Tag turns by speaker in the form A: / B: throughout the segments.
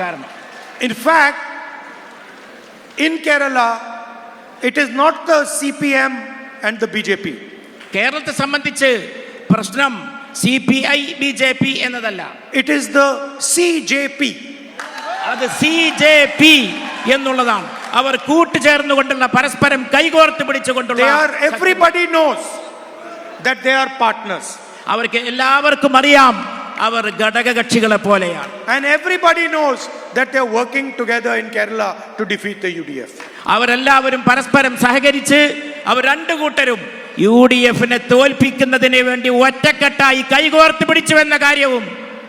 A: കാരണം.
B: In fact, in Kerala, it is not the CPM and the BJP.
A: കേരളത്തെ സംബന്ധിച്ച് പ്രശ്നം CPI BJP എന്നതല്ല.
B: It is the CJP.
A: അത് CJP എന്നുള്ളതാണ്. അവർ കൂട്ടുചേർന്നുകൊണ്ടുള്ള പരസ്പരം കൈകോർത്ത് പിടിച്ചുകൊണ്ടുള്ള.
B: Everybody knows that they are partners.
A: അവർക്ക് എല്ലാവർക്കും അറിയാം അവർ ഘടകകക്ഷികളെ പോലെയാണ്.
B: And everybody knows that they are working together in Kerala to defeat the UDF.
A: അവരെല്ലാവരും പരസ്പരം സഹകരിച്ച് അവർ രണ്ടു കൂട്ടരും UDF-നെ തോൽപ്പിക്കുന്നതിന് വേണ്ടി ഒറ്റക്കെട്ടായി കൈകോർത്ത് പിടിച്ചുവെന്ന കാര്യവും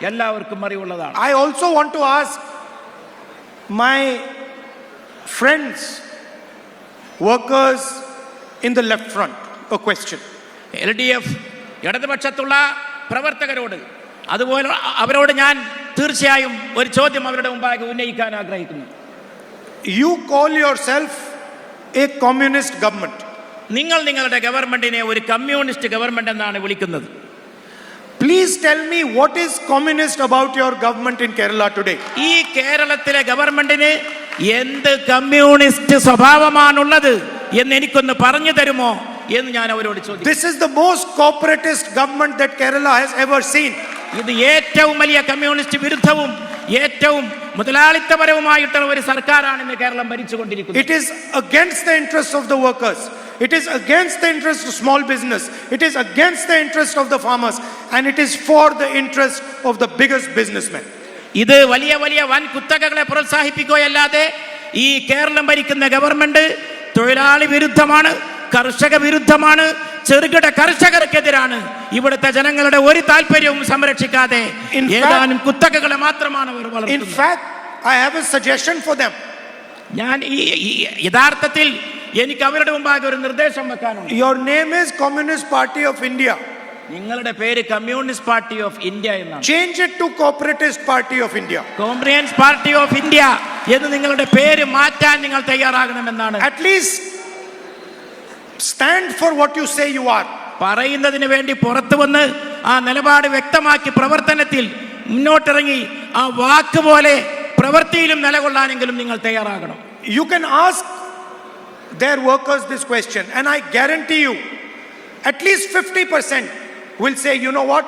A: എല്ലാവർക്കും അറിവുള്ളതാണ്.
B: I also want to ask my friends, workers in the left front, a question.
A: LDF ഇടതുപക്ഷത്തുള്ള പ്രവർത്തകരോട് അതുപോലെ അവരോട് ഞാൻ തീർച്ചയായും ഒരു ചോദ്യം അവരുടെ മുമ്പാകെ ഉന്നയിക്കാൻ ആഗ്രഹിക്കുന്നു.
B: You call yourself a communist government.
A: നിങ്ങൾ നിങ്ങളുടെ ഗവൺമെന്റിനെ ഒരു കമ്മ്യൂണിസ്റ്റ് ഗവൺമെന്റ് എന്നാണ് വിളിക്കുന്നത്.
B: Please tell me what is communist about your government in Kerala today.
A: ഈ കേരളത്തിലെ ഗവൺമെന്റിന് എന്ത് കമ്മ്യൂണിസ്റ്റ് സ്വഭാവമാണുള്ളത് എന്ന് എനിക്കൊന്ന് പറഞ്ഞു തരുമോ എന്ന് ഞാൻ അവരോട് ചോദിച്ചു.
B: This is the most corporatist government that Kerala has ever seen.
A: ഇത് ഏറ്റവും വലിയ കമ്മ്യൂണിസ്റ്റ് വിരുദ്ധവും ഏറ്റവും മുതലാളിത്തപരവുമായിട്ടുള്ള ഒരു സർക്കാരാണ് ഇന്ന് Keralam ഭരിച്ചുകൊണ്ടിരിക്കുന്നത്.
B: It is against the interests of the workers. It is against the interest of small business. It is against the interest of the farmers, and it is for the interest of the biggest businessmen.
A: ഇത് വലിയ വലിയ വൻ കുത്തകകളെ പ്രോത്സാഹിപ്പിക്കുകയല്ലാതെ ഈ കേരളം ഭരിക്കുന്ന government തൊഴിലാളി വിരുദ്ധമാണ്, കർഷക വിരുദ്ധമാണ്, ചെറുകിട കർഷകർക്കെതിരാണ്. ഇവിടുത്തെ ജനങ്ങളുടെ ഒരു താല്പര്യവും സംരക്ഷിക്കാതെ ഏതാനും കുത്തകകളെ മാത്രമാണ് അവർ വളർത്തുന്നത്.
B: In fact, I have a suggestion for them.
A: ഞാൻ യഥാർത്ഥത്തിൽ എനിക്ക് അവരുടെ മുമ്പാകെ ഒരു നിർദ്ദേശം വെക്കാനുണ്ട്.
B: Your name is Communist Party of India.
A: നിങ്ങളുടെ പേര് കമ്മ്യൂണിസ്റ്റ് പാർട്ടി ഓഫ് ഇന്ത്യ എന്നാണ്.
B: Change it to Corporatist Party of India.
A: Comprehends party of India എന്ന് നിങ്ങളുടെ പേര് മാറ്റാൻ നിങ്ങൾ തയ്യാറാകണമെന്നാണ്.
B: At least stand for what you say you are.
A: പറയുന്നതിന് വേണ്ടി പുറത്തു വന്ന് ആ നിലപാട് വ്യക്തമാക്കി പ്രവർത്തനത്തിൽ മുന്നോട്ടിറങ്ങി ആ വാക്ക് പോലെ പ്രവൃത്തിയിലും നിലകൊള്ളാനെങ്കിലും നിങ്ങൾ തയ്യാറാകണം.
B: You can ask their workers this question, and I guarantee you at least 50% will say, you know what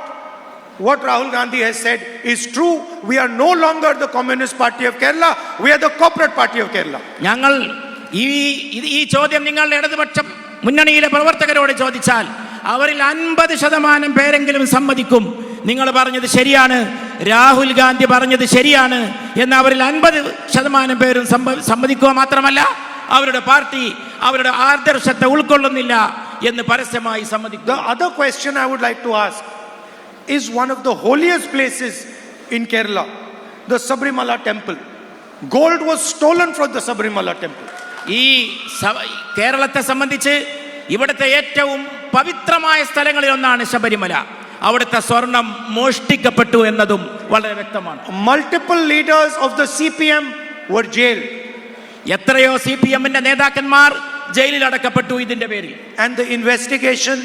B: Rahul Gandhi has said is true. We are no longer the Communist Party of Kerala, we are the Corporate Party of Kerala.
A: ഞങ്ങൾ ഈ ചോദ്യം നിങ്ങളുടെ ഇടതുപക്ഷ മുന്നണിയിലെ പ്രവർത്തകരോട് ചോദിച്ചാൽ അവരിൽ 50% പേരെങ്കിലും സമ്മതിക്കും നിങ്ങൾ പറഞ്ഞത് ശരിയാണ്, രാഹുൽ ഗാന്ധി പറഞ്ഞത് ശരിയാണ് എന്ന്. അവരിൽ 50% പേരും സമ്മതിക്കുക മാത്രമല്ല അവരുടെ പാർട്ടി അവരുടെ ആദർശത്തെ ഉൾക്കൊള്ളുന്നില്ല എന്ന് പരസ്യമായി സമ്മതിക്കും.
B: The other question I would like to ask is one of the holiest places in Kerala, the Sabrimala temple. Gold was stolen from the Sabrimala temple.
A: ഈ കേരളത്തെ സംബന്ധിച്ച് ഇവിടുത്തെ ഏറ്റവും പവിത്രമായ സ്ഥലങ്ങളിൽ ഒന്നാണ് ശബരിമല. അവിടുത്തെ സ്വർണം മോഷ്ടിക്കപ്പെട്ടു എന്നതും വളരെ വ്യക്തമാണ്.
B: Multiple leaders of the CPM were jailed.
A: എത്രയോ CPM-ന്റെ നേതാക്കന്മാർ ജയിലിൽ അടക്കപ്പെട്ടു ഇതിന്റെ പേരിൽ.
B: And the investigation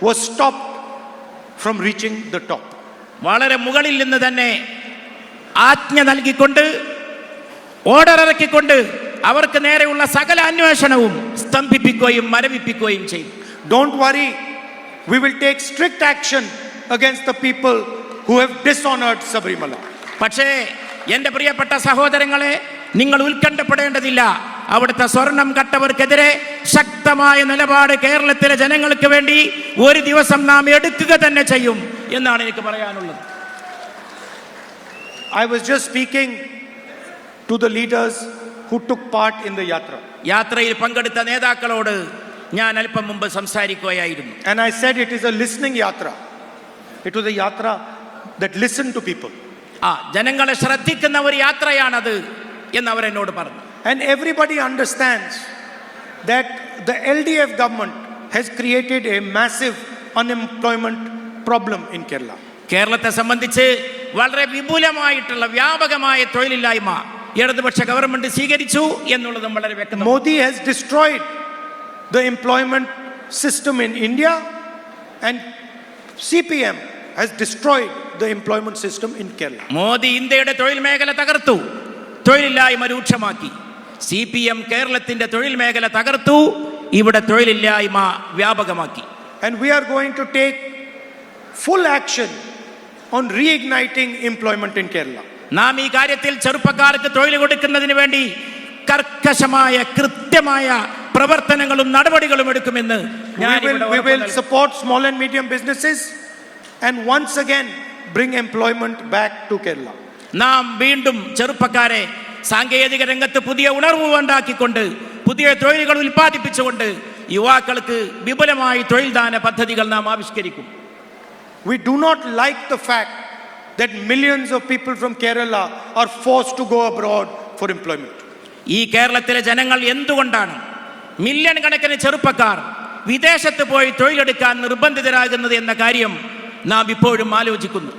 B: was stopped from reaching the top.
A: വളരെ മുകളിൽ നിന്ന് തന്നെ ആജ്ഞ നൽകിക്കൊണ്ട് ഓർഡർ ഇറക്കിക്കൊണ്ട് അവർക്ക് നേരെയുള്ള സകല അന്വേഷണവും സ്തംഭിപ്പിക്കുകയും മരവിപ്പിക്കുകയും ചെയ്യും.
B: Don't worry, we will take strict action against the people who have dishonored Sabrimala.
A: പക്ഷേ എൻ്റെ പ്രിയപ്പെട്ട സഹോദരങ്ങളെ, നിങ്ങൾ ഉത്കണ്ഠപ്പെടേണ്ടതില്ല. അവിടുത്തെ സ്വർണം കട്ടവർക്കെതിരെ ശക്തമായ നിലപാട് കേരളത്തിലെ ജനങ്ങൾക്ക് വേണ്ടി ഒരു ദിവസം നാം എടുക്കുക തന്നെ ചെയ്യും എന്നാണ് എനിക്ക് പറയാനുള്ളത്.
B: I was just speaking to the leaders who took part in the yatra.
A: യാത്രയിൽ പങ്കെടുത്ത നേതാക്കളോട് ഞാൻ അല്പം മുമ്പ് സംസാരിക്കുകയായിരുന്നു.
B: And I said it is a listening yatra. It was a yatra that listened to people.
A: ജനങ്ങളെ ശ്രദ്ധിക്കുന്ന ഒരു യാത്രയാണത് എന്ന് അവർ എന്നോട് പറഞ്ഞു.
B: And everybody understands that the LDF government has created a massive unemployment problem in Kerala.
A: കേരളത്തെ സംബന്ധിച്ച് വളരെ വിപുലമായിട്ടുള്ള വ്യാപകമായ തൊഴിലില്ലായ്മ ഇടതുപക്ഷ ഗവൺമെന്റ് സ്വീകരിച്ചു എന്നുള്ളതും വളരെ വ്യക്തമാണ്.
B: Modi has destroyed the employment system in India, and CPM has destroyed the employment system in Kerala.
A: Modi ഇന്ത്യയുടെ തൊഴിൽ മേഖല തകർത്തു. തൊഴിലില്ലായ്മ രൂക്ഷമാക്കി. CPM കേരളത്തിന്റെ തൊഴിൽ മേഖല തകർത്തു, ഇവിടെ തൊഴിലില്ലായ്മ വ്യാപകമാക്കി.
B: And we are going to take full action on reigniting employment in Kerala.
A: നാം ഈ കാര്യത്തിൽ ചെറുപ്പക്കാർക്ക് തൊഴിൽ കൊടുക്കുന്നതിന് വേണ്ടി കർക്കശമായ കൃത്യമായ പ്രവർത്തനങ്ങളും നടപടികളും എടുക്കുമെന്ന് ഞാൻ
B: We will support small and medium businesses and once again bring employment back to Kerala.
A: നാം വീണ്ടും ചെറുപ്പക്കാരെ സാങ്കേതിക രംഗത്ത് പുതിയ ഉണർവ് ഉണ്ടാക്കിക്കൊണ്ട് പുതിയ തൊഴിലുകൾ ഉൽപ്പാദിപ്പിച്ചുകൊണ്ട് യുവാക്കൾക്ക് വിപുലമായി തൊഴിൽദാന പദ്ധതികൾ നാം ആവിഷ്കരിക്കും.
B: We do not like the fact that millions of people from Kerala are forced to go abroad for employment.
A: ഈ കേരളത്തിലെ ജനങ്ങൾ എന്തുകൊണ്ടാണ് മില്യൺ കണക്കിന് ചെറുപ്പക്കാർ വിദേശത്ത് പോയി തൊഴിലെടുക്കാൻ നിർബന്ധിതരാകുന്നത് എന്ന കാര്യം നാം ഇപ്പോഴും ആലോചിക്കുന്നു.